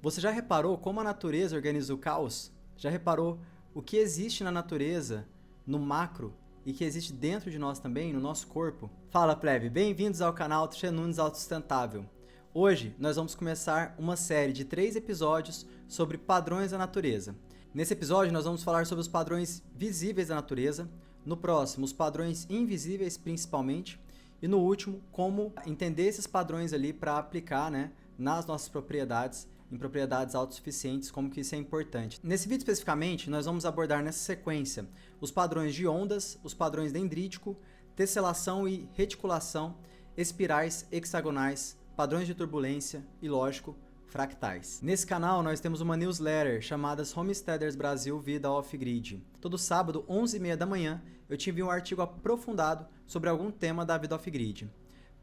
Você já reparou como a natureza organiza o caos? Já reparou o que existe na natureza, no macro, e que existe dentro de nós também, no nosso corpo? Fala, plebe! Bem-vindos ao canal Tchê Nunes Autossustentável. Hoje nós vamos começar uma série de 3 episódios sobre padrões da natureza. Nesse episódio nós vamos falar sobre os padrões visíveis da natureza, no próximo os padrões invisíveis principalmente, e no último como entender esses padrões ali para aplicar, nas nossas propriedades, em propriedades autossuficientes, como que isso é importante. Nesse vídeo especificamente, nós vamos abordar nessa sequência os padrões de ondas, os padrões dendrítico, tesselação e reticulação, espirais, hexagonais, padrões de turbulência e, lógico, fractais. Nesse canal nós temos uma newsletter chamada Homesteaders Brasil Vida Off-Grid. Todo sábado, 11h30 da manhã, eu te envio um artigo aprofundado sobre algum tema da vida off-grid.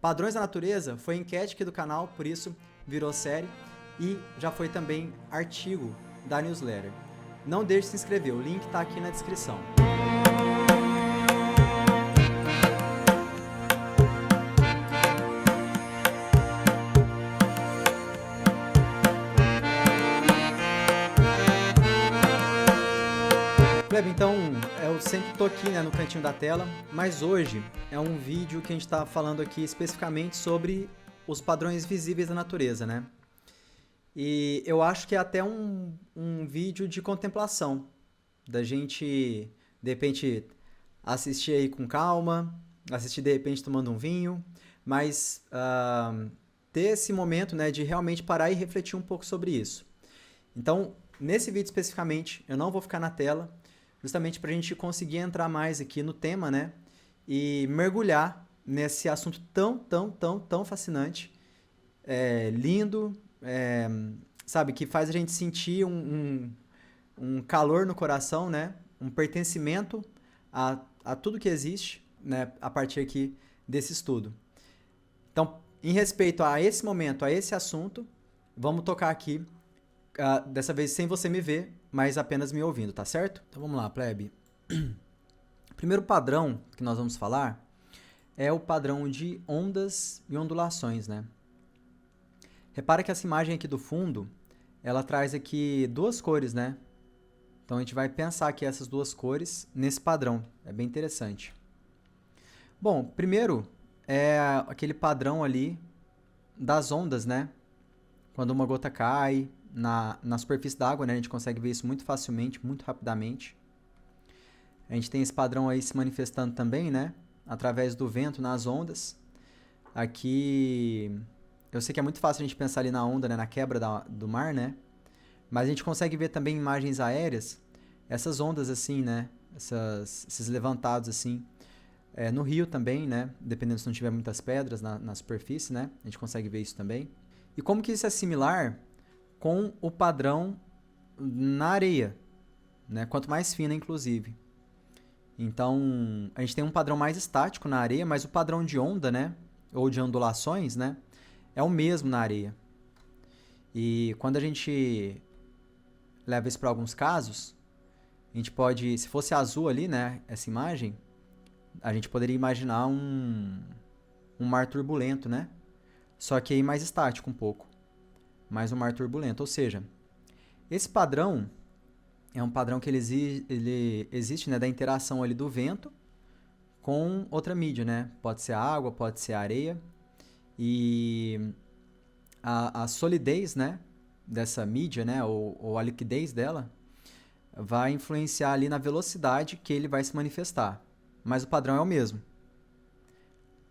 Padrões da natureza foi enquete aqui do canal, por isso virou série. E já foi também artigo da newsletter. Não deixe de se inscrever, o link está aqui na descrição. Plebe, então, eu sempre estou aqui no cantinho da tela, mas hoje é um vídeo que a gente está falando aqui especificamente sobre os padrões visíveis da natureza, né? E eu acho que é até um vídeo de contemplação, da gente, de repente, assistir aí com calma, assistir de repente tomando um vinho, mas ter esse momento, de realmente parar e refletir um pouco sobre isso. Então, nesse vídeo especificamente, eu não vou ficar na tela, justamente para a gente conseguir entrar mais aqui no tema, e mergulhar nesse assunto tão fascinante, lindo, sabe, que faz a gente sentir um calor no coração, um pertencimento a tudo que existe, a partir aqui desse estudo. Então, em respeito a esse momento, a esse assunto, vamos tocar aqui, dessa vez sem você me ver, mas apenas me ouvindo, tá certo? Então vamos lá, plebe. O primeiro padrão que nós vamos falar é o padrão de ondas e ondulações, Repara que essa imagem aqui do fundo, ela traz aqui duas cores, Então a gente vai pensar aqui essas duas cores nesse padrão. É bem interessante. Bom, primeiro é aquele padrão ali das ondas, Quando uma gota cai na superfície da água, a gente consegue ver isso muito facilmente, muito rapidamente. A gente tem esse padrão aí se manifestando também, Através do vento nas ondas. Aqui eu sei que é muito fácil a gente pensar ali na onda, na quebra do mar, Mas a gente consegue ver também imagens aéreas, essas ondas assim, esses levantados assim, no rio também, Dependendo se não tiver muitas pedras na superfície, A gente consegue ver isso também. E como que isso é similar com o padrão na areia, Quanto mais fina, inclusive. Então, a gente tem um padrão mais estático na areia, mas o padrão de onda, ou de ondulações, é o mesmo na areia. E quando a gente leva isso para alguns casos, a gente pode, se fosse azul ali, essa imagem, a gente poderia imaginar um mar turbulento, Só que aí mais estático um pouco. Mais um mar turbulento. Ou seja, esse padrão é um padrão que ele existe, da interação ali do vento com outra mídia, Pode ser a água, pode ser a areia. E a solidez, dessa mídia, ou a liquidez dela, vai influenciar ali na velocidade que ele vai se manifestar. Mas o padrão é o mesmo.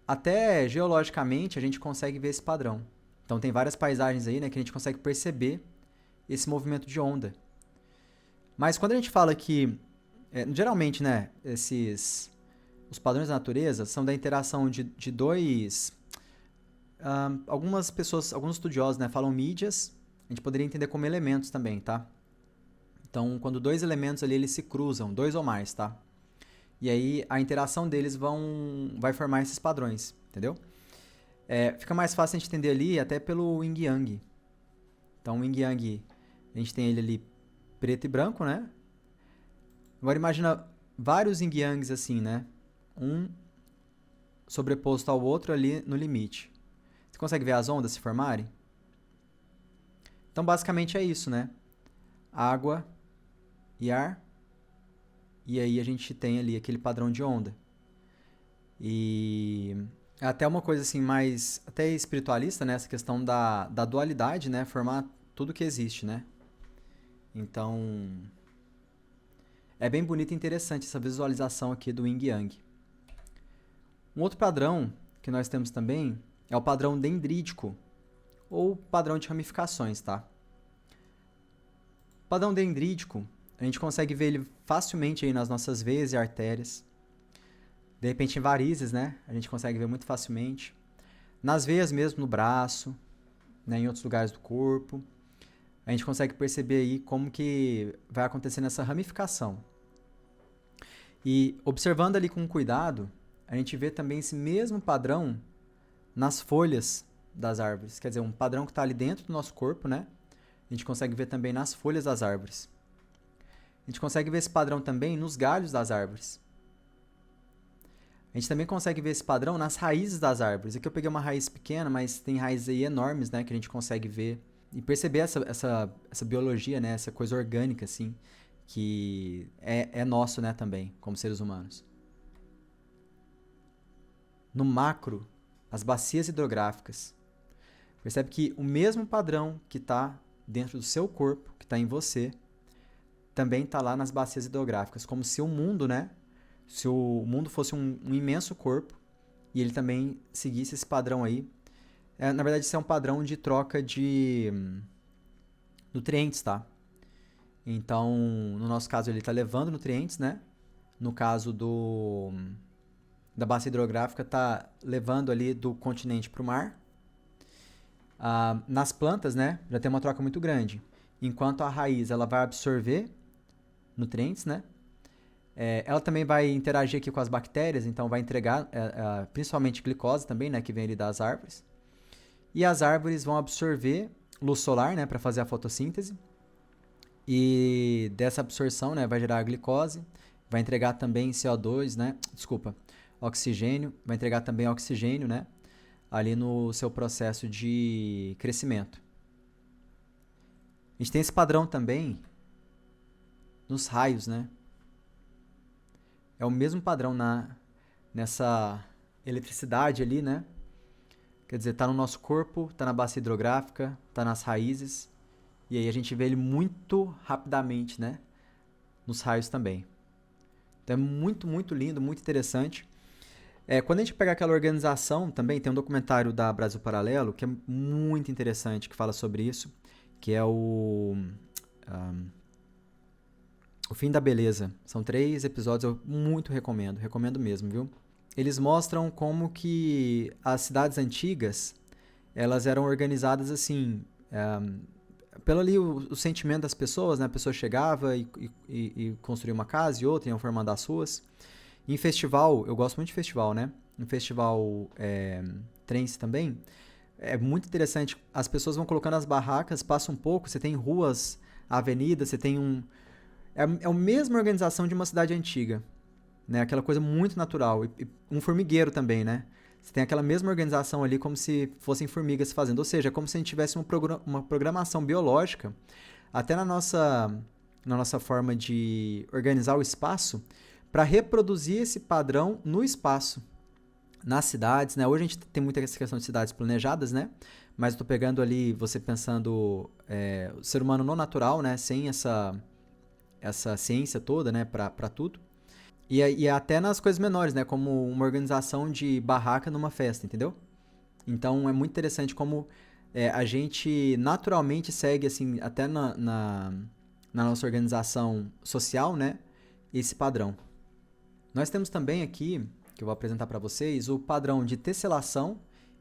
Até geologicamente a gente consegue ver esse padrão. Então tem várias paisagens aí, que a gente consegue perceber esse movimento de onda. Mas quando a gente fala que, geralmente, os padrões da natureza são da interação de dois... algumas pessoas, alguns estudiosos, falam mídias, a gente poderia entender como elementos também, tá? Então, quando dois elementos ali, eles se cruzam, dois ou mais, tá? E aí, a interação deles vai formar esses padrões, entendeu? Fica mais fácil a gente entender ali, até pelo Yin Yang. Então, o Yin Yang, a gente tem ele ali preto e branco, Agora, imagina vários Yin Yangs assim, Um sobreposto ao outro ali no limite. Você consegue ver as ondas se formarem? Então, basicamente é isso, né? Água e ar. E aí a gente tem ali aquele padrão de onda. E é até uma coisa assim mais até espiritualista, né? Essa questão da dualidade, né? Formar tudo que existe, né? Então, é bem bonito e interessante essa visualização aqui do Yin Yang. Um outro padrão que nós temos também é o padrão dendrítico, ou padrão de ramificações, tá? O padrão dendrítico, a gente consegue ver ele facilmente aí nas nossas veias e artérias. De repente em varizes, né? A gente consegue ver muito facilmente. Nas veias mesmo, no braço, né? Em outros lugares do corpo. A gente consegue perceber aí como que vai acontecendo essa ramificação. E observando ali com cuidado, a gente vê também esse mesmo padrão nas folhas das árvores. Quer dizer, um padrão que está ali dentro do nosso corpo, né? A gente consegue ver também nas folhas das árvores. A gente consegue ver esse padrão também nos galhos das árvores. A gente também consegue ver esse padrão nas raízes das árvores. Aqui eu peguei uma raiz pequena, mas tem raízes aí enormes, né? Que a gente consegue ver e perceber essa biologia, né? Essa coisa orgânica, assim, que é nosso, né? Também, como seres humanos. No macro, as bacias hidrográficas. Percebe que o mesmo padrão que está dentro do seu corpo, que está em você, também está lá nas bacias hidrográficas, como se o mundo, né? Se o mundo fosse um imenso corpo e ele também seguisse esse padrão aí. Na verdade, isso é um padrão de troca de nutrientes, tá? Então, no nosso caso, ele está levando nutrientes, né? No caso da bacia hidrográfica, está levando ali do continente para o mar. Nas plantas, né? Já tem uma troca muito grande. Enquanto a raiz ela vai absorver nutrientes, né? Ela também vai interagir aqui com as bactérias, então vai entregar principalmente glicose também, né? Que vem ali das árvores. E as árvores vão absorver luz solar, né? Para fazer a fotossíntese. E dessa absorção, né? Vai gerar a glicose. Vai entregar também CO2, né? Desculpa, oxigênio. Vai entregar também oxigênio, né? Ali no seu processo de crescimento. A gente tem esse padrão também nos raios, né? É o mesmo padrão nessa eletricidade ali, né? Quer dizer, tá no nosso corpo, tá na bacia hidrográfica, tá nas raízes. E aí a gente vê ele muito rapidamente, né? Nos raios também. Então é muito, muito lindo, muito interessante. Quando a gente pega aquela organização também, tem um documentário da Brasil Paralelo que é muito interessante, que fala sobre isso, que é o Fim da Beleza. São 3 episódios, eu muito recomendo mesmo, viu? Eles mostram como que as cidades antigas, elas eram organizadas assim, pelo ali o sentimento das pessoas, né? A pessoa chegava e construía uma casa e outra, iam formando as suas. Em festival, eu gosto muito de festival, né? Em festival trance também, é muito interessante. As pessoas vão colocando as barracas, passa um pouco, você tem ruas, avenidas, você tem É a mesma organização de uma cidade antiga, né? Aquela coisa muito natural. E um formigueiro também, né? Você tem aquela mesma organização ali como se fossem formigas fazendo. Ou seja, é como se a gente tivesse uma programação biológica, até na nossa forma de organizar o espaço, para reproduzir esse padrão no espaço. Nas cidades, né? Hoje a gente tem muita essa questão de cidades planejadas, né? Mas eu tô pegando ali, você pensando o ser humano não natural, né? Sem essa ciência toda, né? Para tudo. E até nas coisas menores, né? Como uma organização de barraca numa festa, entendeu? Então é muito interessante como a gente naturalmente segue, assim, até na nossa organização social, né? Esse padrão. Nós temos também aqui, que eu vou apresentar para vocês, o padrão de tesselação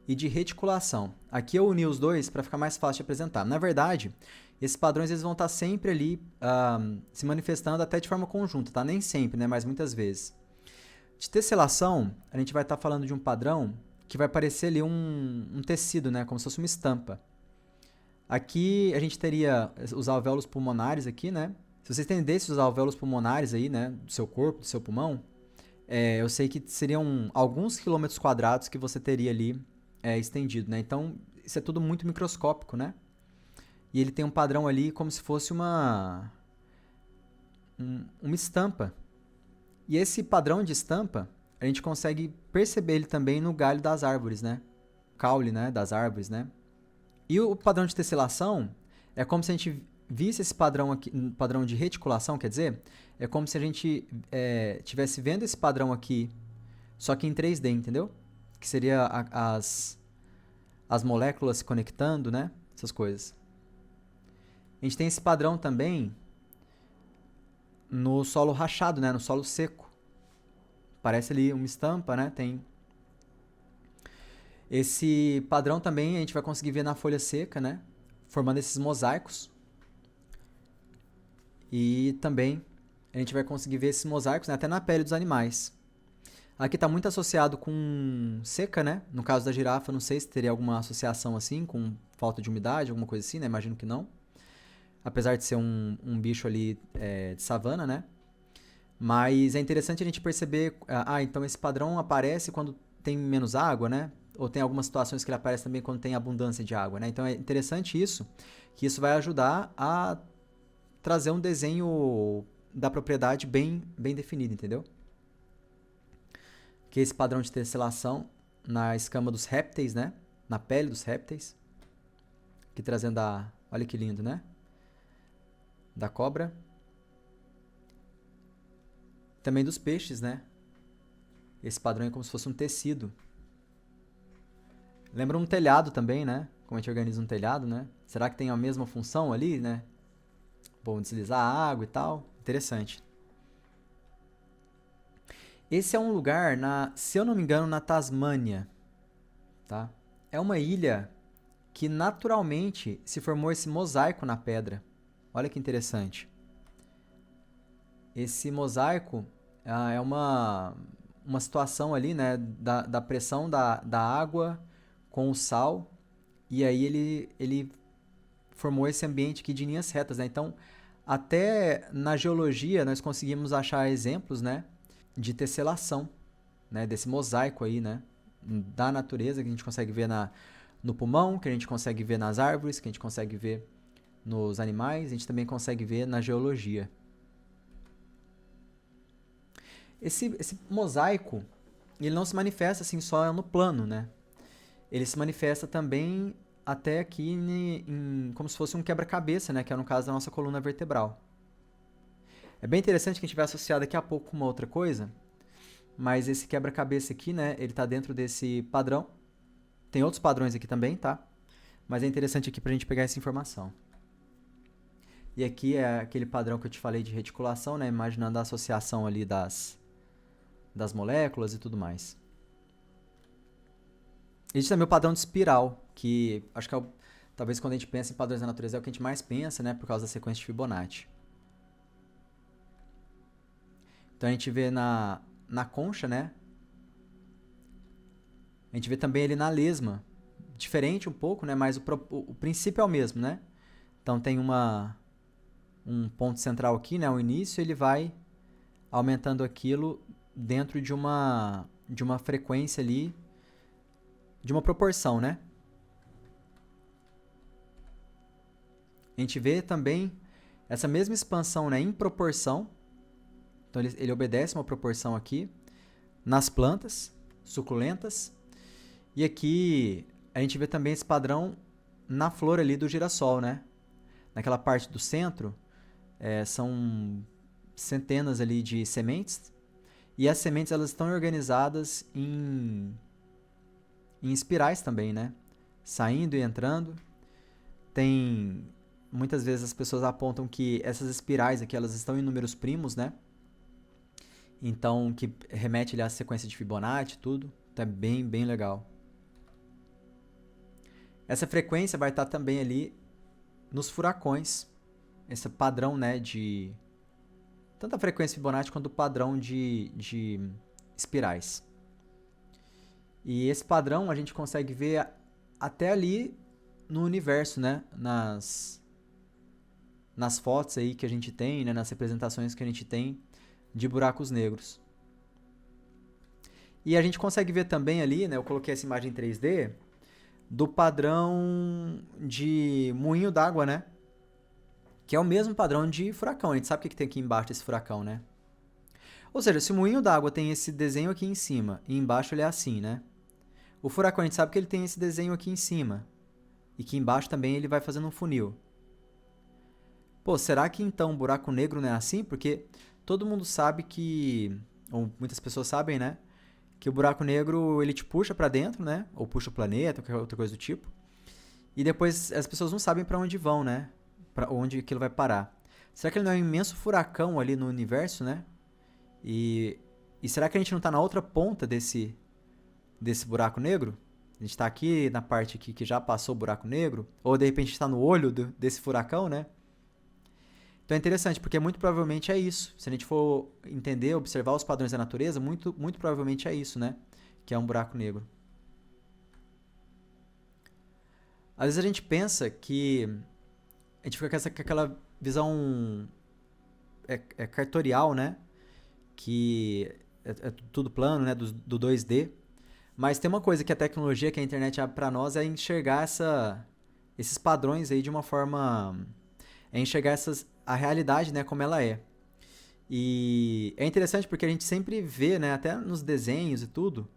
e de reticulação. Aqui eu uni os dois para ficar mais fácil de apresentar. Na verdade, esses padrões eles vão estar sempre ali se manifestando até de forma conjunta, tá? Nem sempre, né? Mas muitas vezes. De tesselação, a gente vai estar falando de um padrão que vai parecer ali um tecido, né? Como se fosse uma estampa. Aqui a gente teria os alvéolos pulmonares aqui, né? Se você entendesse os alvéolos pulmonares aí, né? Do seu corpo, do seu pulmão, eu sei que seriam alguns quilômetros quadrados que você teria ali estendido, né? Então, isso é tudo muito microscópico, né? e ele tem um padrão ali como se fosse uma estampa. E esse padrão de estampa, a gente consegue perceber ele também no galho das árvores, né? Caule, né? Das árvores, né? E o padrão de tesselação é como se a gente visse esse padrão aqui, padrão de reticulação, quer dizer, é como se a gente estivesse vendo esse padrão aqui, só que em 3D, entendeu? Que seria as moléculas se conectando, né? Essas coisas. A gente tem esse padrão também no solo rachado, né? No solo seco. Parece ali uma estampa, né? Tem esse padrão também a gente vai conseguir ver na folha seca, né? Formando esses mosaicos. E também a gente vai conseguir ver esses mosaicos, né? Até na pele dos animais. Aqui está muito associado com seca, né? No caso da girafa, não sei se teria alguma associação assim, com falta de umidade, alguma coisa assim, né? Imagino que não. Apesar de ser um bicho ali de savana, né? Mas é interessante a gente perceber... então esse padrão aparece quando tem menos água, né? Ou tem algumas situações que ele aparece também quando tem abundância de água, né? Então é interessante isso, que isso vai ajudar a trazer um desenho da propriedade bem definido, entendeu? Que é esse padrão de tesselação na escama dos répteis, né? Na pele dos répteis. Aqui trazendo olha que lindo, né? Da cobra. Também dos peixes, né? Esse padrão é como se fosse um tecido. Lembra um telhado também, né? Como a gente organiza um telhado, né? Será que tem a mesma função ali, né? Bom, deslizar a água e tal. Interessante. Esse é um lugar, se eu não me engano, na Tasmânia. Tá? É uma ilha que naturalmente se formou esse mosaico na pedra. Olha que interessante. Esse mosaico é uma situação ali, né, da pressão da água com o sal, e aí ele formou esse ambiente aqui de linhas retas, né? Então, até na geologia nós conseguimos achar exemplos, né, de tesselação, né, desse mosaico aí, né, da natureza, que a gente consegue ver no pulmão, que a gente consegue ver nas árvores, que a gente consegue ver nos animais, a gente também consegue ver na geologia. Esse mosaico, ele não se manifesta assim só no plano, né? Ele se manifesta também até aqui como se fosse um quebra-cabeça, né? Que é no caso da nossa coluna vertebral. É bem interessante que a gente vai associar daqui a pouco com uma outra coisa, mas esse quebra-cabeça aqui, né? Ele está dentro desse padrão. Tem outros padrões aqui também, tá? Mas é interessante aqui para a gente pegar essa informação. E aqui é aquele padrão que eu te falei de reticulação, né? Imaginando a associação ali das moléculas e tudo mais. Existe também o padrão de espiral, que acho que talvez quando a gente pensa em padrões da natureza é o que a gente mais pensa, né? Por causa da sequência de Fibonacci. Então a gente vê na concha, né? A gente vê também ele na lesma. Diferente um pouco, né? Mas o princípio é o mesmo, né? Então tem um ponto central aqui, né? O início, ele vai aumentando aquilo dentro de uma frequência ali, de uma proporção, né? A gente vê também essa mesma expansão, né, em proporção. Então ele obedece uma proporção aqui nas plantas suculentas. E aqui a gente vê também esse padrão na flor ali do girassol, né? Naquela parte do centro, são centenas ali de sementes. E as sementes elas estão organizadas em espirais também, né? Saindo e entrando. Muitas vezes as pessoas apontam que essas espirais aqui elas estão em números primos, né? Então, que remete ali à sequência de Fibonacci e tudo. Então é bem legal. Essa frequência vai estar também ali nos furacões. Esse padrão, né, de tanto a frequência Fibonacci quanto o padrão de espirais. E esse padrão a gente consegue ver até ali no universo, né, nas fotos aí que a gente tem, né, nas representações que a gente tem de buracos negros. E a gente consegue ver também ali, né, eu coloquei essa imagem em 3D, do padrão de moinho d'água, né? Que é o mesmo padrão de furacão. A gente sabe o que tem aqui embaixo desse furacão, né? Ou seja, se o moinho d'água tem esse desenho aqui em cima e embaixo ele é assim, né? O furacão a gente sabe que ele tem esse desenho aqui em cima e que embaixo também ele vai fazendo um funil. Pô, será que então o buraco negro não é assim? Porque todo mundo sabe que, ou muitas pessoas sabem, né? Que o buraco negro ele te puxa pra dentro, né? Ou puxa o planeta, ou qualquer outra coisa do tipo. E depois as pessoas não sabem pra onde vão, né? Pra onde aquilo vai parar. Será que ele não é um imenso furacão ali no universo, né? E será que a gente não tá na outra ponta desse buraco negro? A gente tá aqui na parte aqui que já passou o buraco negro? Ou de repente está no olho desse furacão, né? Então é interessante, porque muito provavelmente é isso. Se a gente for entender, observar os padrões da natureza, muito provavelmente é isso, né? Que é um buraco negro. Às vezes a gente pensa que a gente fica com aquela visão cartorial, né? Que é tudo plano, né? Do 2D. Mas tem uma coisa que a tecnologia, que a internet abre para nós, é enxergar esses padrões aí de uma forma... É enxergar a realidade, né? Como ela é. E é interessante porque a gente sempre vê, né? Até nos desenhos e tudo.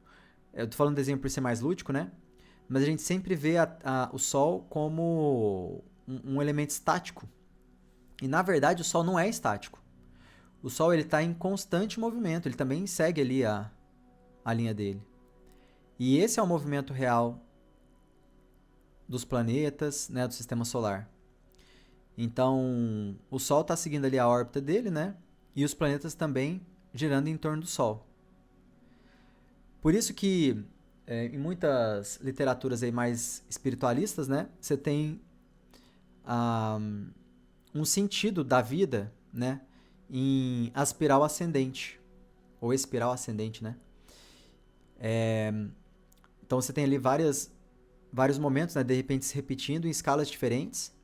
Eu tô falando desenho por ser mais lúdico, né? Mas a gente sempre vê o Sol como um elemento estático. E na verdade o Sol não é estático. O Sol está em constante movimento. Ele também segue ali a linha dele. E esse é o movimento real dos planetas, né? Do Sistema Solar. Então, o Sol está seguindo ali a órbita dele, né? E os planetas também girando em torno do Sol. Por isso que em muitas literaturas aí mais espiritualistas, né? Você tem um sentido da vida, né? Em espiral ascendente. Ou espiral ascendente, né? Então você tem ali vários momentos, né? De repente se repetindo em escalas diferentes.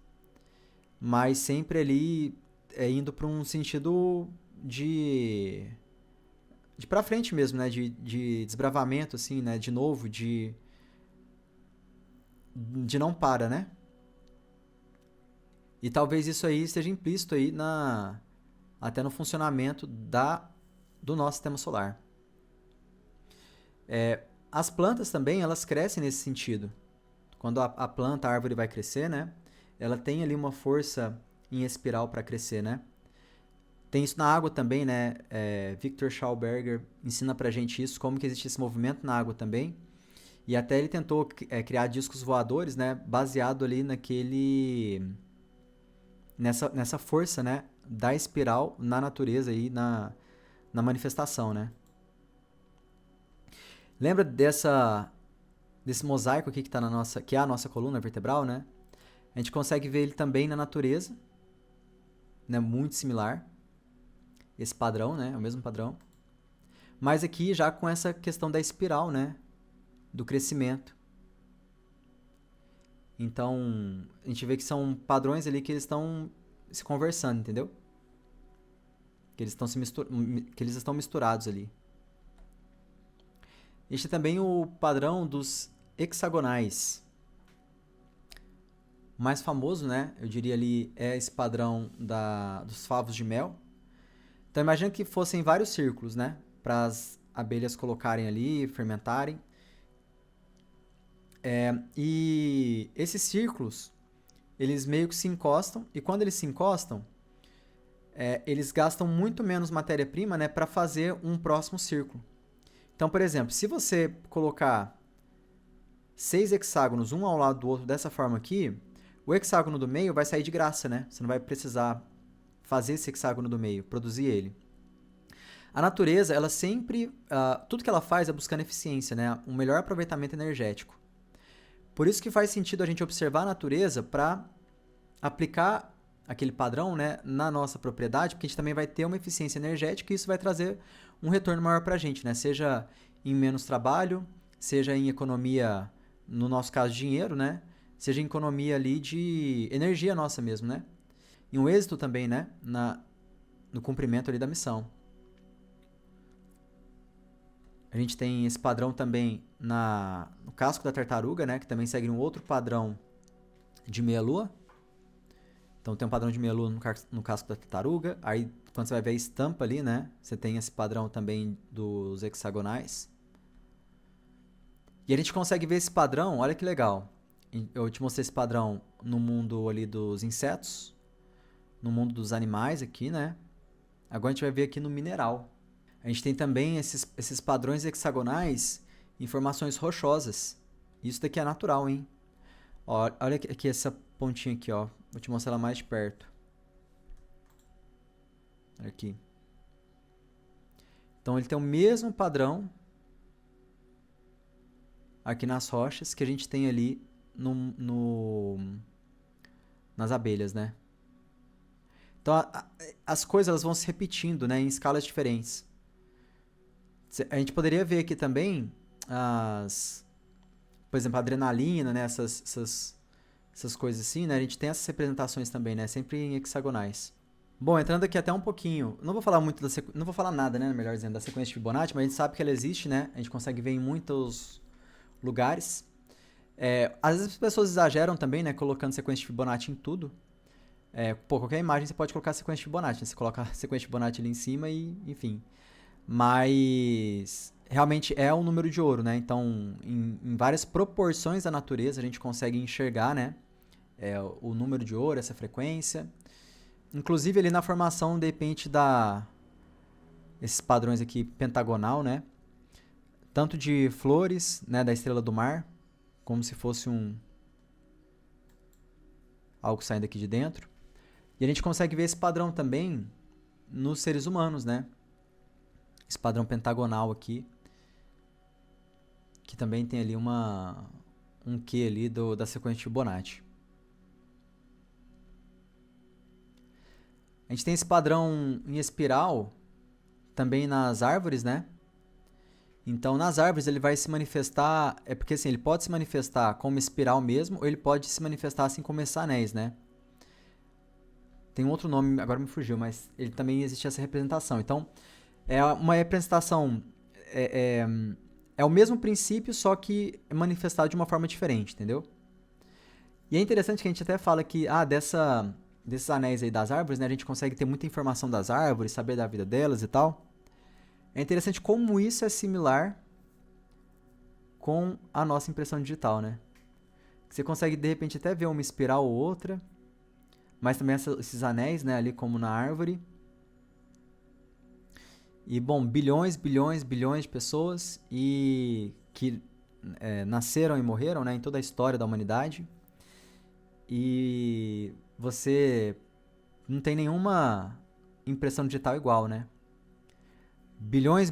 Mas sempre ali indo para um sentido de para frente mesmo, né? De desbravamento, assim, né? De novo, de não para, né? E talvez isso aí esteja implícito aí até no funcionamento do nosso sistema solar. As plantas também, elas crescem nesse sentido. Quando a planta, a árvore vai crescer, né? Ela tem ali uma força em espiral para crescer, né? Tem isso na água também, né? Victor Schauberger ensina pra gente isso, como que existe esse movimento na água também. E até ele tentou criar discos voadores, né? Baseado ali nessa força, né? Da espiral na natureza e na manifestação, né? Lembra desse mosaico aqui que é a nossa coluna vertebral, né? A gente consegue ver ele também na natureza, né? Muito similar. Esse padrão, né? É o mesmo padrão. Mas aqui já com essa questão da espiral, né? Do crescimento. Então, a gente vê que são padrões ali que eles estão se conversando, entendeu? Que eles estão misturados ali. Este é também o padrão dos hexagonais. O mais famoso, né? Eu diria ali, é esse padrão dos favos de mel. Então, imagina que fossem vários círculos, né? Para as abelhas colocarem ali, fermentarem. E esses círculos, eles meio que se encostam. E quando eles se encostam, eles gastam muito menos matéria-prima, né? Para fazer um próximo círculo. Então, por exemplo, se você colocar 6 hexágonos um ao lado do outro dessa forma aqui, o hexágono do meio vai sair de graça, né? Você não vai precisar fazer esse hexágono do meio, produzir ele. A natureza, ela sempre... tudo que ela faz é buscando eficiência, né? Um melhor aproveitamento energético. Por isso que faz sentido a gente observar a natureza para aplicar aquele padrão, né, na nossa propriedade, porque a gente também vai ter uma eficiência energética e isso vai trazer um retorno maior para a gente, né? Seja em menos trabalho, seja em economia, no nosso caso, dinheiro, né? Seja em economia ali de energia nossa mesmo, né? E um êxito também, né? No cumprimento ali da missão. A gente tem esse padrão também no casco da tartaruga, né? Que também segue um outro padrão de meia-lua. Então tem um padrão de meia-lua no casco da tartaruga. Aí quando você vai ver a estampa ali, né? Você tem esse padrão também dos hexagonais. E a gente consegue ver esse padrão, olha que legal. Eu te mostrei esse padrão no mundo ali dos insetos, no mundo dos animais aqui, né? Agora a gente vai ver aqui no mineral. A gente tem também esses padrões hexagonais em formações rochosas. Isso daqui é natural, hein? Ó, olha aqui essa pontinha aqui, ó. Vou te mostrar ela mais de perto. Olha aqui. Então ele tem o mesmo padrão aqui nas rochas que a gente tem ali nas abelhas, né? Então as coisas elas vão se repetindo, né, em escalas diferentes. A gente poderia ver aqui também por exemplo, a adrenalina, né, essas coisas assim, né? A gente tem essas representações também, né? Sempre em hexagonais. Bom, entrando aqui até um pouquinho, não vou falar muito não vou falar nada, né, melhor dizendo, da sequência de Fibonacci, mas a gente sabe que ela existe, né? A gente consegue ver em muitos lugares. Às vezes as pessoas exageram também, né, colocando sequência de Fibonacci em tudo. Qualquer imagem você pode colocar sequência de Fibonacci, né? Você coloca a sequência de Fibonacci ali em cima e, enfim. Mas realmente é um número de ouro, né? Então, em várias proporções da natureza, a gente consegue enxergar, né? O número de ouro, essa frequência. Inclusive ali na formação, de repente, esses padrões aqui pentagonal, né? Tanto de flores, né, da estrela do mar, como se fosse algo saindo aqui de dentro. E a gente consegue ver esse padrão também nos seres humanos, né? Esse padrão pentagonal aqui, que também tem ali um Q ali da sequência de Fibonacci. A gente tem esse padrão em espiral também nas árvores, né? Então, nas árvores ele vai se manifestar, porque assim, ele pode se manifestar como espiral mesmo, ou ele pode se manifestar assim como esses anéis, né? Tem um outro nome, agora me fugiu, mas ele também existe essa representação. Então, é uma representação, é o mesmo princípio, só que é manifestado de uma forma diferente, entendeu? E é interessante que a gente até fala que, desses anéis aí das árvores, né, a gente consegue ter muita informação das árvores, saber da vida delas e tal. É interessante como isso é similar com a nossa impressão digital, né? Você consegue, de repente, até ver uma espiral ou outra, mas também esses anéis, né, ali como na árvore. E, bom, bilhões de pessoas que nasceram e morreram, né, em toda a história da humanidade. E você não tem nenhuma impressão digital igual, né? Bilhões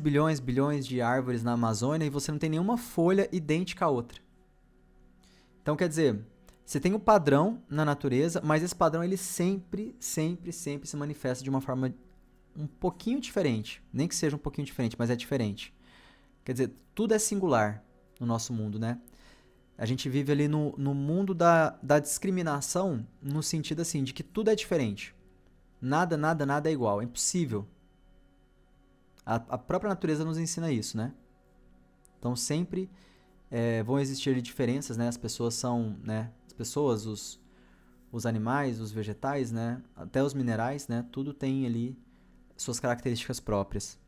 de árvores na Amazônia e você não tem nenhuma folha idêntica à outra. Então, quer dizer, você tem um padrão na natureza, mas esse padrão ele sempre se manifesta de uma forma um pouquinho diferente. Nem que seja um pouquinho diferente, mas é diferente. Quer dizer, tudo é singular no nosso mundo, né? A gente vive ali no mundo da discriminação, no sentido assim, de que tudo é diferente. Nada é igual. É impossível. A própria natureza nos ensina isso, né? Então sempre vão existir ali diferenças, né? As pessoas são, né? As pessoas, os animais, os vegetais, né? Até os minerais, né? Tudo tem ali suas características próprias.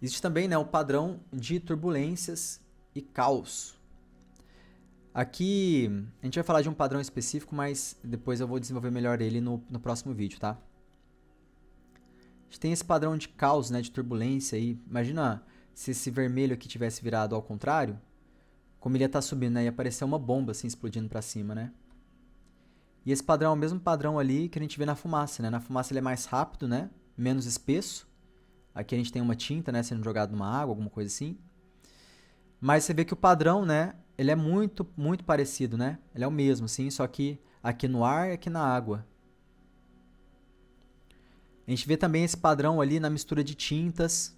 Existe também, né, o padrão de turbulências e caos. Aqui a gente vai falar de um padrão específico, mas depois eu vou desenvolver melhor ele no próximo vídeo, tá? A gente tem esse padrão de caos, né, de turbulência aí. Imagina se esse vermelho aqui tivesse virado ao contrário, como ele ia estar subindo, né? Ia aparecer uma bomba assim explodindo para cima, né? E esse padrão é o mesmo padrão ali que a gente vê na fumaça, né? Na fumaça ele é mais rápido, né? Menos espesso. Aqui a gente tem uma tinta, né, sendo jogada numa água, alguma coisa assim. Mas você vê que o padrão, né, ele é muito parecido, né? Ele é o mesmo, assim, só que aqui no ar e aqui na água. A gente vê também esse padrão ali na mistura de tintas,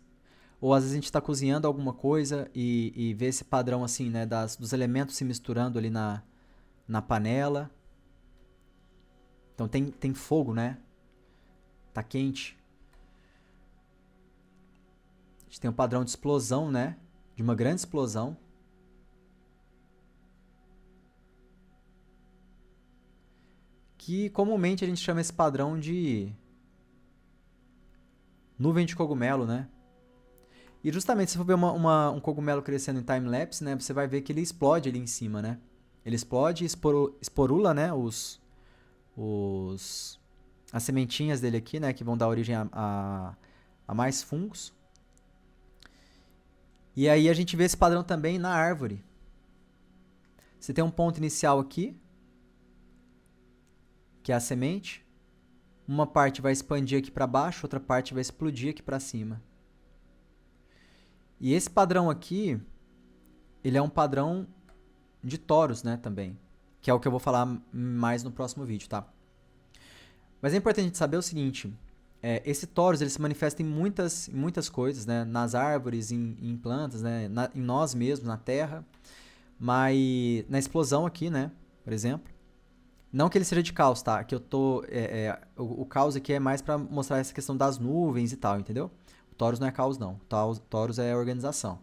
ou às vezes a gente está cozinhando alguma coisa e vê esse padrão assim, né, dos elementos se misturando ali na panela. Então tem fogo, né? Tá quente. A gente tem um padrão de explosão, né? De uma grande explosão. Que comumente a gente chama esse padrão de nuvem de cogumelo, né? E justamente se você for ver um cogumelo crescendo em time-lapse, né? Você vai ver que ele explode ali em cima, né? Ele explode e esporula, né? As sementinhas dele aqui, né? Que vão dar origem a mais fungos. E aí a gente vê esse padrão também na árvore. Você tem um ponto inicial aqui, que é a semente. Uma parte vai expandir aqui para baixo, outra parte vai explodir aqui para cima. E esse padrão aqui, ele é um padrão de toros, né, também. Que é o que eu vou falar mais no próximo vídeo, tá? Mas é importante a gente saber o seguinte, esse toros ele se manifesta em muitas coisas, né? Nas árvores, em plantas, né? Em nós mesmos, na terra. Mas na explosão aqui, né? Por exemplo. Não que ele seja de caos, tá? Que eu tô... o caos aqui é mais para mostrar essa questão das nuvens e tal, entendeu? O Taurus não é caos, não. O Taurus é organização.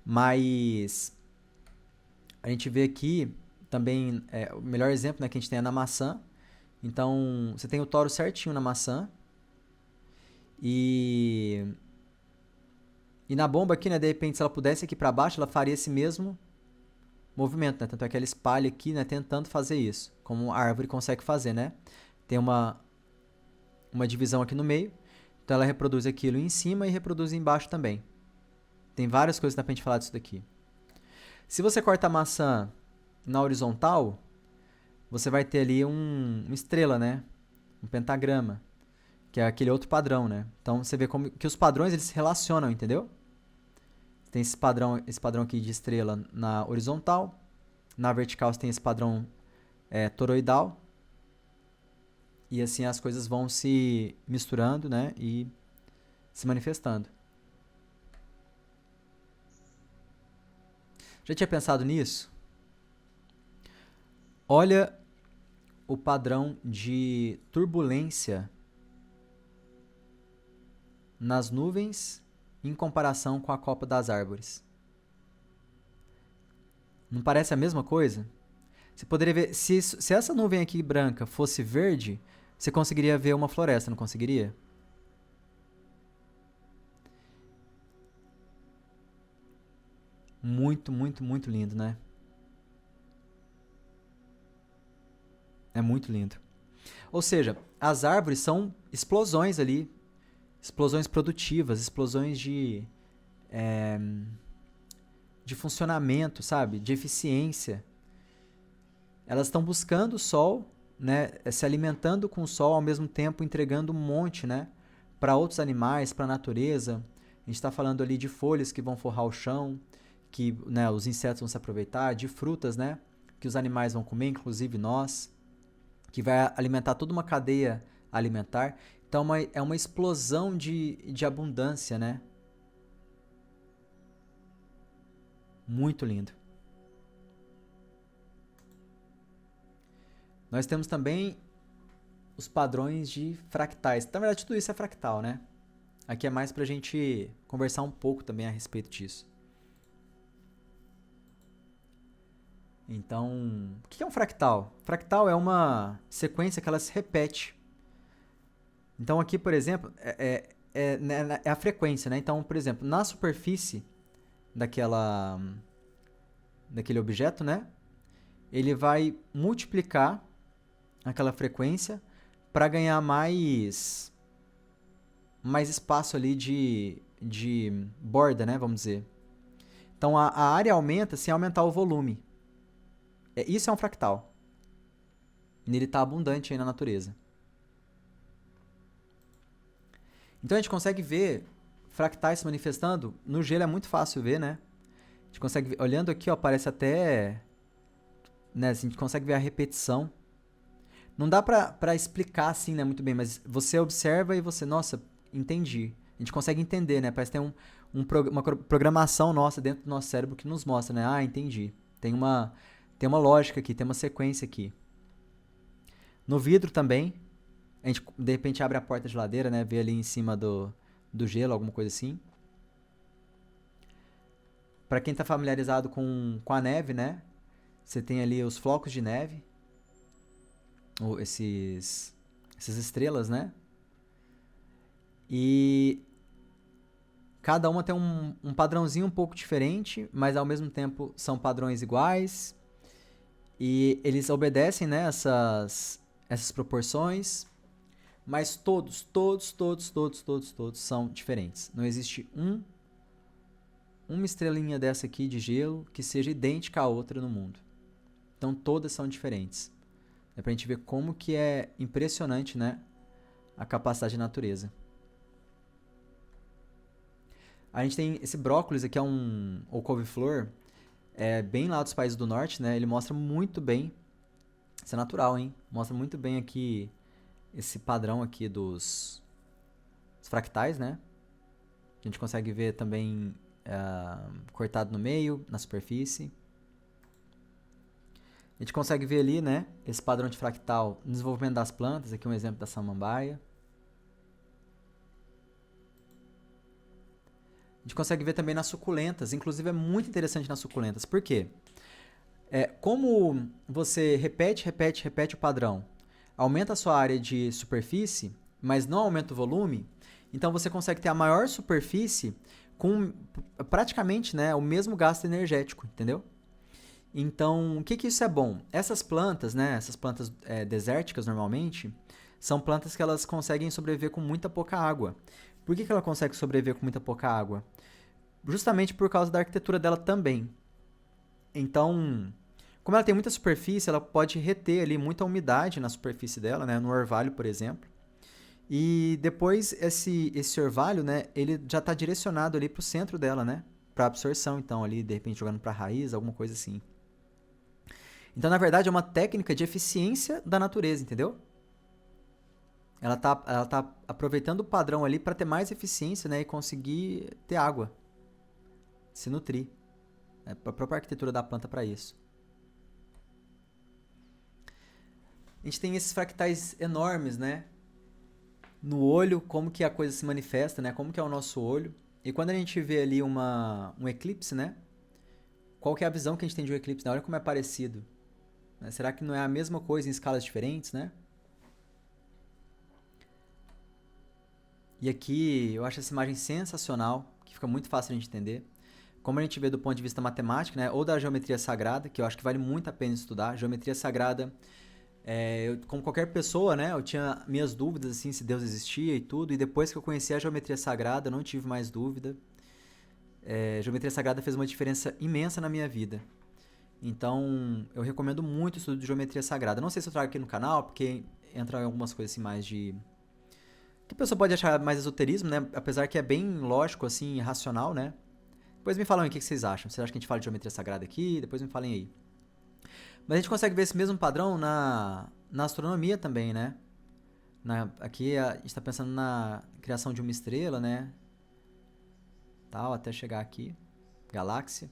Mas a gente vê aqui também... o melhor exemplo, né, que a gente tem é na maçã. Então, você tem o Taurus certinho na maçã. E na bomba aqui, né, de repente, se ela pudesse aqui para baixo, ela faria esse mesmo movimento, né? Tanto é que ela espalha aqui, né, tentando fazer isso, como a árvore consegue fazer, né? Tem uma divisão aqui no meio, então ela reproduz aquilo em cima e reproduz embaixo também. Tem várias coisas que dá pra gente falar disso daqui. Se você corta a maçã na horizontal, você vai ter ali uma estrela, né? Um pentagrama, que é aquele outro padrão, né? Então você vê como que os padrões eles se relacionam, entendeu? Tem esse padrão aqui de estrela na horizontal. Na vertical você tem esse padrão toroidal. E assim as coisas vão se misturando, né? E se manifestando. Já tinha pensado nisso? Olha o padrão de turbulência nas nuvens em comparação com a copa das árvores. Não parece a mesma coisa? Você poderia ver, se essa nuvem aqui branca fosse verde, você conseguiria ver uma floresta, não conseguiria? Muito, muito, muito lindo, né? É muito lindo. Ou seja, as árvores são explosões ali, explosões produtivas, explosões de funcionamento, sabe? De eficiência. Elas estão buscando o sol, né? Se alimentando com o sol, ao mesmo tempo entregando um monte, né? Para outros animais, para a natureza. A gente está falando ali de folhas que vão forrar o chão, que, né, os insetos vão se aproveitar, de frutas, né? Que os animais vão comer, inclusive nós, que vai alimentar toda uma cadeia alimentar. Então é uma explosão de abundância, né? Muito lindo. Nós temos também os padrões de fractais. Na verdade, tudo isso é fractal, né? Aqui é mais pra gente conversar um pouco também a respeito disso. Então, o que é um fractal? Fractal é uma sequência que ela se repete. Então, aqui, por exemplo, é a frequência, né? Então, por exemplo, na superfície daquele objeto, né? Ele vai multiplicar aquela frequência para ganhar mais espaço ali de borda, né? Vamos dizer. Então, a área aumenta sem aumentar o volume. Isso é um fractal. E ele está abundante aí na natureza. Então a gente consegue ver fractais se manifestando. No gelo é muito fácil ver, né? A gente consegue ver, olhando aqui, ó, parece até... Né, a gente consegue ver a repetição. Não dá pra explicar assim, né, muito bem, mas você observa e você, nossa, entendi. A gente consegue entender, né? Parece que tem uma programação nossa dentro do nosso cérebro que nos mostra, né? Ah, entendi. Tem uma lógica aqui, tem uma sequência aqui. No vidro também, a gente de repente abre a porta da geladeira, né? Vê ali em cima do gelo, alguma coisa assim. Para quem está familiarizado com a neve, né? Você tem ali os flocos de neve, ou essas estrelas, né? E cada uma tem um padrãozinho um pouco diferente, mas ao mesmo tempo são padrões iguais. E eles obedecem, né, essas proporções. Mas todos são diferentes. Não existe uma estrelinha dessa aqui de gelo que seja idêntica à outra no mundo. Então todas são diferentes. É pra gente ver como que é impressionante, né, a capacidade da natureza. A gente tem esse brócolis aqui, ou couve-flor, bem lá dos países do norte, né? Ele mostra muito bem, isso é natural, hein? Mostra muito bem aqui esse padrão aqui dos fractais, né? A gente consegue ver também cortado no meio, na superfície. A gente consegue ver ali, né, esse padrão de fractal no desenvolvimento das plantas, aqui um exemplo da samambaia. A gente consegue ver também nas suculentas, inclusive é muito interessante nas suculentas. Por quê? Como você repete o padrão, aumenta a sua área de superfície, mas não aumenta o volume, então você consegue ter a maior superfície com praticamente, né, o mesmo gasto energético, entendeu? Então, o que isso é bom? Essas plantas, né, essas plantas desérticas normalmente, são plantas que elas conseguem sobreviver com muita pouca água. Por que ela consegue sobreviver com muita pouca água? Justamente por causa da arquitetura dela também. Então, como ela tem muita superfície, ela pode reter ali muita umidade na superfície dela, né, no orvalho, por exemplo. E depois esse orvalho, né, ele já está direcionado ali para o centro dela, né, para absorção, então ali de repente jogando para a raiz, alguma coisa assim. Então, na verdade, é uma técnica de eficiência da natureza, entendeu? Ela tá aproveitando o padrão ali para ter mais eficiência, né, e conseguir ter água, se nutrir. A própria arquitetura da planta para isso. A gente tem esses fractais enormes, né? No olho, como que a coisa se manifesta, né? Como que é o nosso olho. E quando a gente vê ali um eclipse, né? Qual que é a visão que a gente tem de um eclipse? Olha como é parecido. Né? Será que não é a mesma coisa em escalas diferentes, né? E aqui eu acho essa imagem sensacional, que fica muito fácil de a gente entender. Como a gente vê do ponto de vista matemático, né? Ou da geometria sagrada, que eu acho que vale muito a pena estudar. Geometria sagrada, como qualquer pessoa, né? Eu tinha minhas dúvidas, assim, se Deus existia e tudo. E depois que eu conheci a geometria sagrada, eu não tive mais dúvida. Geometria sagrada fez uma diferença imensa na minha vida. Então, eu recomendo muito o estudo de geometria sagrada. Não sei se eu trago aqui no canal, porque entra algumas coisas assim mais de... que a pessoa pode achar mais esoterismo, né? Apesar que é bem lógico, assim, racional, né? Depois me falam aí o que vocês acham. Vocês acham que a gente fala de geometria sagrada aqui? Depois me falem aí. Mas a gente consegue ver esse mesmo padrão na astronomia também, né? Aqui a gente está pensando na criação de uma estrela, né? Tal, até chegar aqui. Galáxia.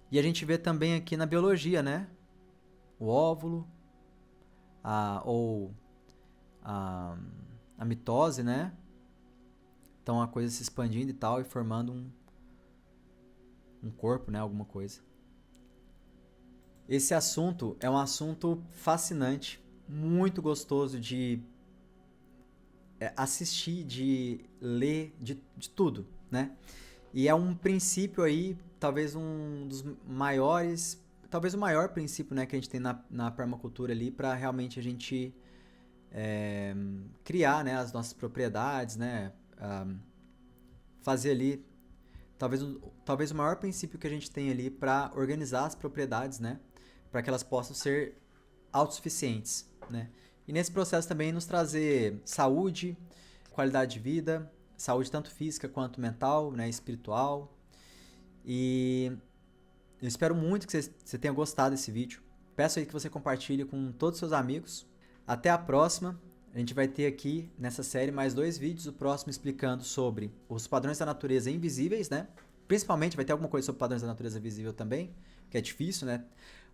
E a gente vê também aqui na biologia, né? O óvulo. A mitose, né? Então a coisa se expandindo e tal, e formando um corpo, né? Alguma coisa. Esse assunto é um assunto fascinante, muito gostoso de assistir, de ler, de tudo, né? E é um princípio aí, talvez um dos maiores, talvez o maior princípio, né, que a gente tem na permacultura ali, para realmente a gente criar, né, as nossas propriedades, né? Fazer ali, talvez o maior princípio que a gente tem ali para organizar as propriedades, né? Para que elas possam ser autossuficientes, né? E nesse processo também nos trazer saúde, qualidade de vida, saúde tanto física quanto mental, né, espiritual. E eu espero muito que você tenha gostado desse vídeo. Peço aí que você compartilhe com todos os seus amigos. Até a próxima. A gente vai ter aqui nessa série mais 2 vídeos. O próximo explicando sobre os padrões da natureza invisíveis, né? Principalmente vai ter alguma coisa sobre padrões da natureza visível também, que é difícil, né?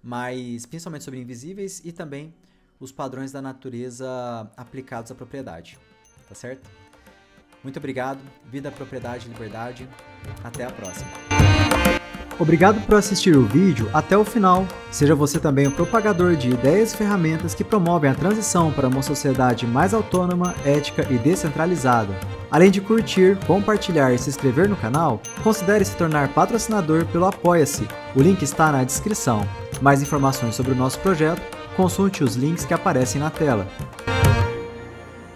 Mas principalmente sobre invisíveis e também os padrões da natureza aplicados à propriedade, tá certo? Muito obrigado, vida, propriedade, liberdade, até a próxima. Obrigado por assistir o vídeo até o final. Seja você também um propagador de ideias e ferramentas que promovem a transição para uma sociedade mais autônoma, ética e descentralizada. Além de curtir, compartilhar e se inscrever no canal, considere se tornar patrocinador pelo Apoia-se. O link está na descrição. Mais informações sobre o nosso projeto, consulte os links que aparecem na tela.